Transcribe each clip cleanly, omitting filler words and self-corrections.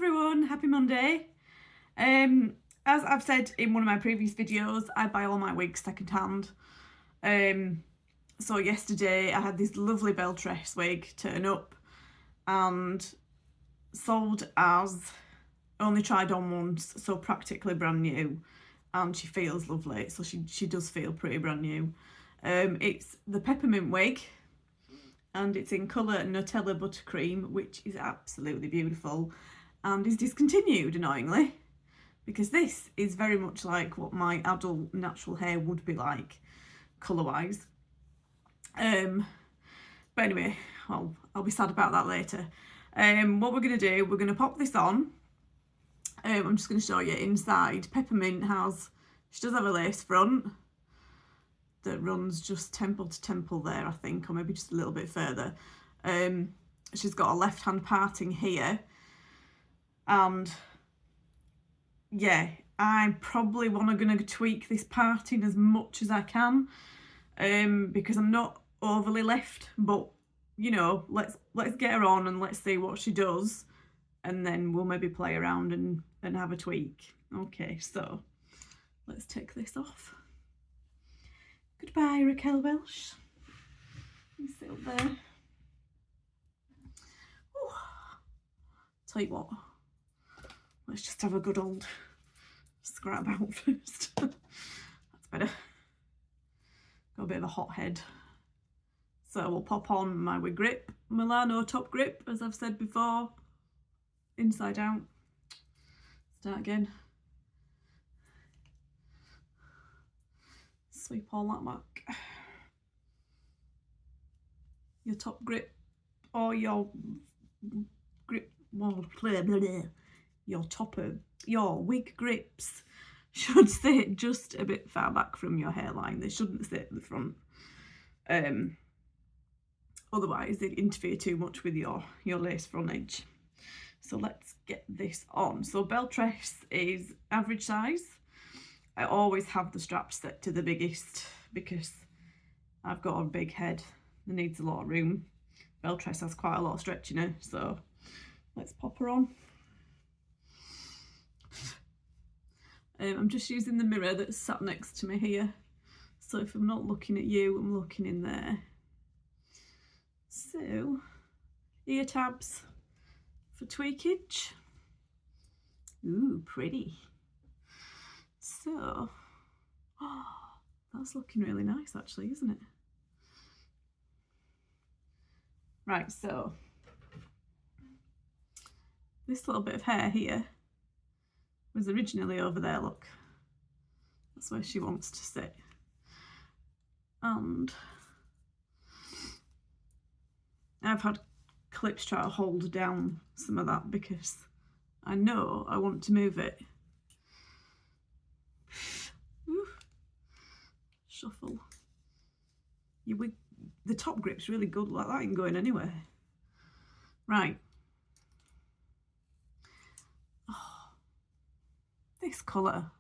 everyone, happy Monday. As I've said in one of my previous videos, I buy all my wigs second hand. So yesterday I had this lovely Belle Tress wig turn up and sold as only tried on once, so practically brand new, and she feels lovely, so she does feel pretty brand new. It's the peppermint wig and it's in colour Nutella Buttercream, which is absolutely beautiful and is discontinued, annoyingly, because this is very much like what my adult natural hair would be like colour-wise. But anyway, I'll be sad about that later. What we're going to do, we're going to pop this on. I'm just going to show you inside. Peppermint she does have a lace front that runs just temple to temple there, I think, or maybe just a little bit further. She's got a left hand parting here, and yeah, I probably going to tweak this parting as much as I can, because I'm not overly left, but you know, let's get her on and let's see what she does, and then we'll maybe play around and have a tweak. Okay, so let's take this off. Goodbye, Raquel Welsh. You sit up there. Ooh. Tell you what, let's just have a good old scrap out first. That's better. Got a bit of a hot head. So we'll pop on my wig grip, Milano top grip, as I've said before, inside out. Start again. Sweep all that back. Your top grip or your grip, your wig grips should sit just a bit far back from your hairline. They shouldn't sit at the front. Otherwise they interfere too much with your lace front edge. So let's get this on. So Belle Tress is average size. I always have the straps set to the biggest because I've got a big head that needs a lot of room. Belle Tress has quite a lot of stretch in her, so let's pop her on. I'm just using the mirror that's sat next to me here, so if I'm not looking at you, I'm looking in there. So, ear tabs for tweakage. Ooh, pretty. So, oh, that's looking really nice actually, isn't it? Right, so this little bit of hair here was originally over there, look. That's where she wants to sit. And I've had clips try to hold down some of that because I know I want to move it. Ooh. Shuffle. Your wig, the top grip's really good like that, ain't going anywhere. Right. Oh, this colour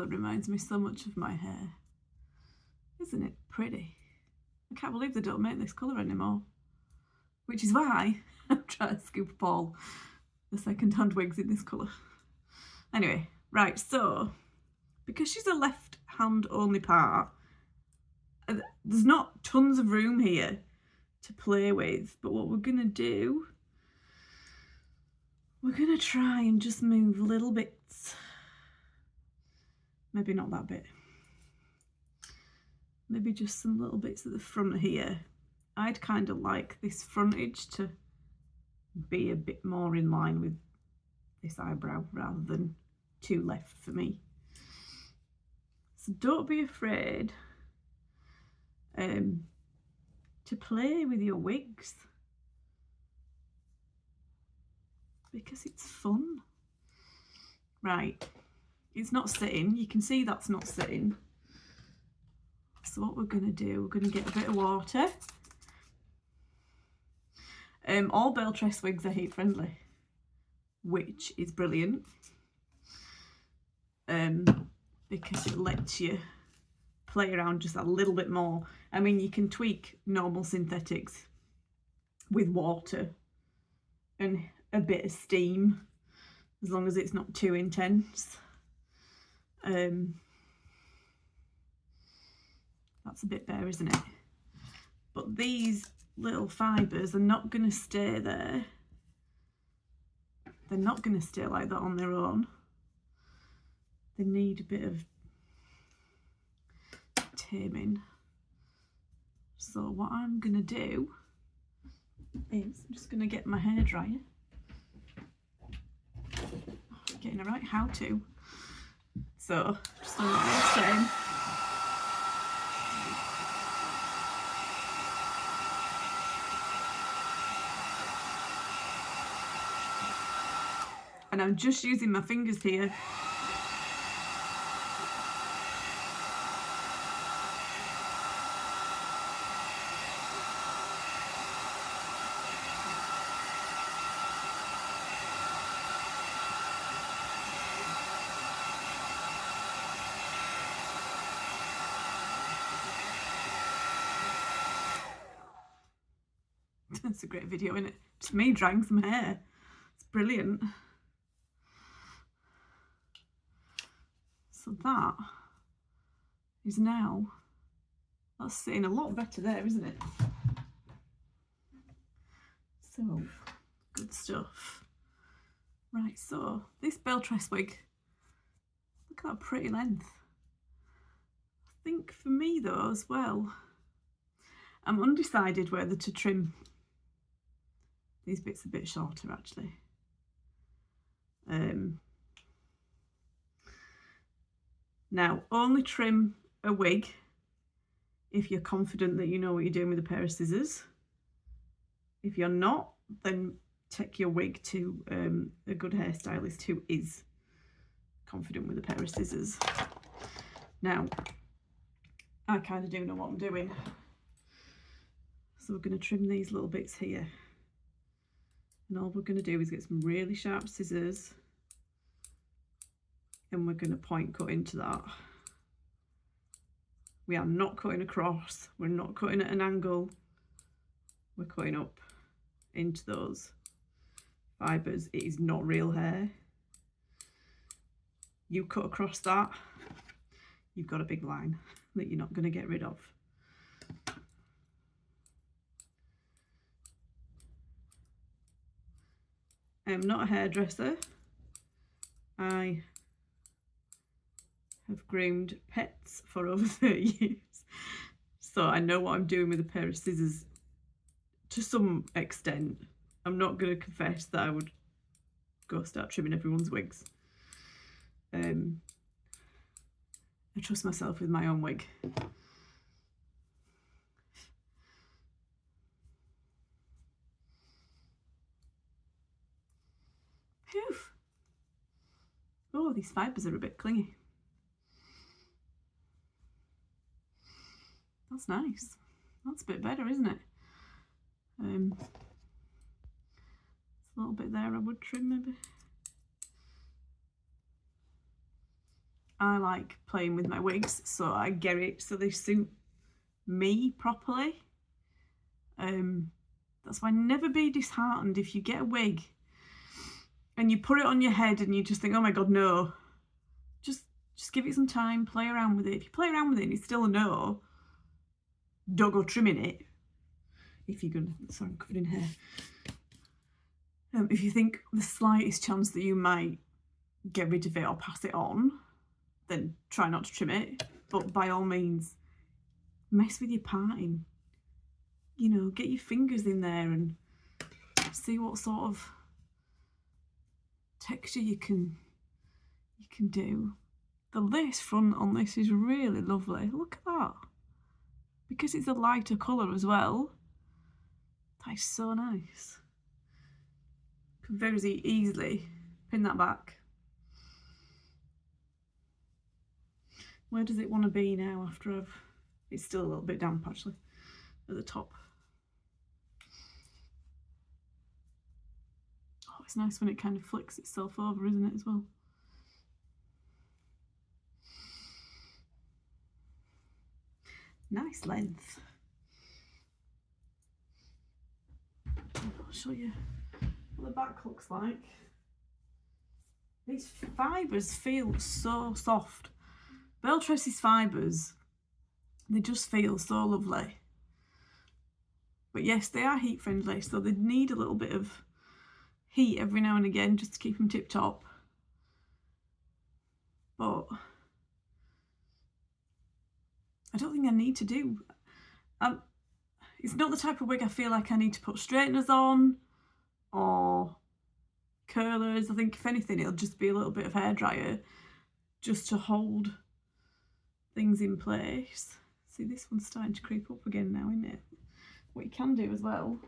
reminds me so much of my hair. Isn't it pretty? I can't believe they don't make this colour anymore. Which is why I'm trying to scoop up all the second-hand wigs in this colour. Anyway, right, so because she's a left-hand only part, there's not tons of room here to play with, but what we're going to do, we're going to try and just move little bits. Maybe not that bit. Maybe just some little bits at the front here. I'd kind of like this frontage to be a bit more in line with this eyebrow rather than too left for me. So don't be afraid to play with your wigs because it's fun. Right, it's not sitting. You can see that's not sitting. So what we're going to do, we're going to get a bit of water. All Belle Tress wigs are heat friendly, which is brilliant, because it lets you play around just a little bit more. I mean, you can tweak normal synthetics with water and a bit of steam, as long as it's not too intense. That's a bit bare, isn't it? But these little fibres are not going to stay there. They're not going to stay like that on their own. They need a bit of taming. So what I'm going to do is I'm just going to get my hairdryer. Getting a right how to. So just on the same. And I'm just using my fingers here. That's a great video, isn't it? Just me drying some hair. It's brilliant. So that is now, that's sitting a lot better there, isn't it? So, good stuff. Right, so this Belle Tress wig, look at that pretty length. I think for me though as well, I'm undecided whether to trim these bits a bit shorter actually. Now, only trim a wig if you're confident that you know what you're doing with a pair of scissors. If you're not, then take your wig to a good hairstylist who is confident with a pair of scissors. Now, I kind of do know what I'm doing. So we're going to trim these little bits here. And all we're going to do is get some really sharp scissors and we're going to point cut into that. We are not cutting across, we're not cutting at an angle, we're cutting up into those fibres. It is not real hair. You cut across that, you've got a big line that you're not going to get rid of. I am not a hairdresser. I have groomed pets for over 30 years. So I know what I'm doing with a pair of scissors to some extent. I'm not going to confess that I would go start trimming everyone's wigs. I trust myself with my own wig. Phew. Oh, these fibres are a bit clingy. That's nice. That's a bit better, isn't it? It's a little bit there I would trim maybe. I like playing with my wigs, so I get it so they suit me properly. That's why never be disheartened if you get a wig and you put it on your head and you just think, oh my god, no. Just give it some time, play around with it. If you play around with it and it's still a no, don't go trimming it. If you're gonna, sorry, I'm covered in hair. If you think the slightest chance that you might get rid of it or pass it on, then try not to trim it. But by all means, mess with your parting. You know, get your fingers in there and see what sort of texture you can do. The lace front on this is really lovely. Look at that. Because it's a lighter colour as well. That is so nice. Could very easily pin that back. Where does it want to be now after I've... It's still a little bit damp actually at the top. Oh, it's nice when it kind of flicks itself over, isn't it, as well? Nice length. I'll show you what the back looks like. These fibres feel so soft. Belle Tress's fibres, they just feel so lovely. But yes, they are heat friendly, so they need a little bit of heat every now and again just to keep them tip top. But I don't think I need to do. It's not the type of wig I feel like I need to put straighteners on or curlers. I think if anything it'll just be a little bit of hairdryer just to hold things in place. See, this one's starting to creep up again now, isn't it? What you can do as well,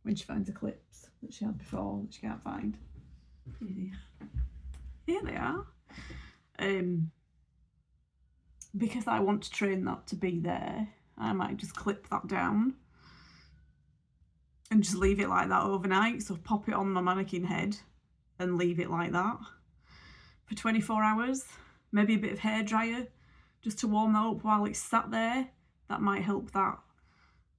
when she finds the clips that she had before that she can't find. Here they are. Because I want to train that to be there, I might just clip that down and just leave it like that overnight. So pop it on my mannequin head and leave it like that for 24 hours. Maybe a bit of hairdryer just to warm that up while it's sat there. That might help that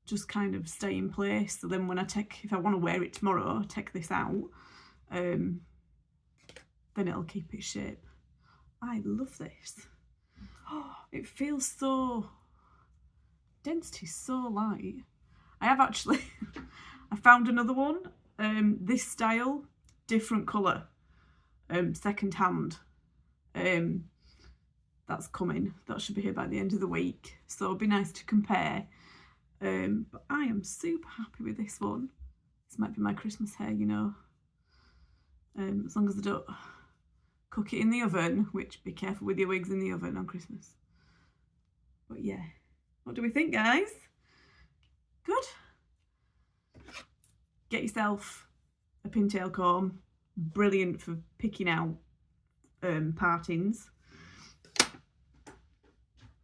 just kind of stay in place. So then when if I want to wear it tomorrow, take this out, then it'll keep its shape. I love this. Oh, it feels so, density's so light. I have actually, I found another one, this style, different colour, second hand. That's coming. That should be here by the end of the week. So it'll be nice to compare. But I am super happy with this one. This might be my Christmas hair, you know. As long as I don't cook it in the oven, which be careful with your wigs in the oven on Christmas. But yeah, what do we think, guys? Good? Get yourself a pintail comb. Brilliant for picking out partings.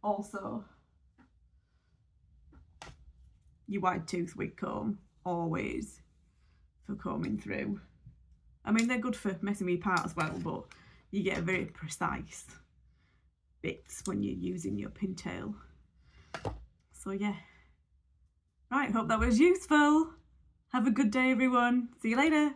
Also, your wide tooth wig comb, always, for combing through. I mean, they're good for messing me apart as well, but you get a very precise bits when you're using your pintail. So yeah. Right, hope that was useful. Have a good day, everyone. See you later.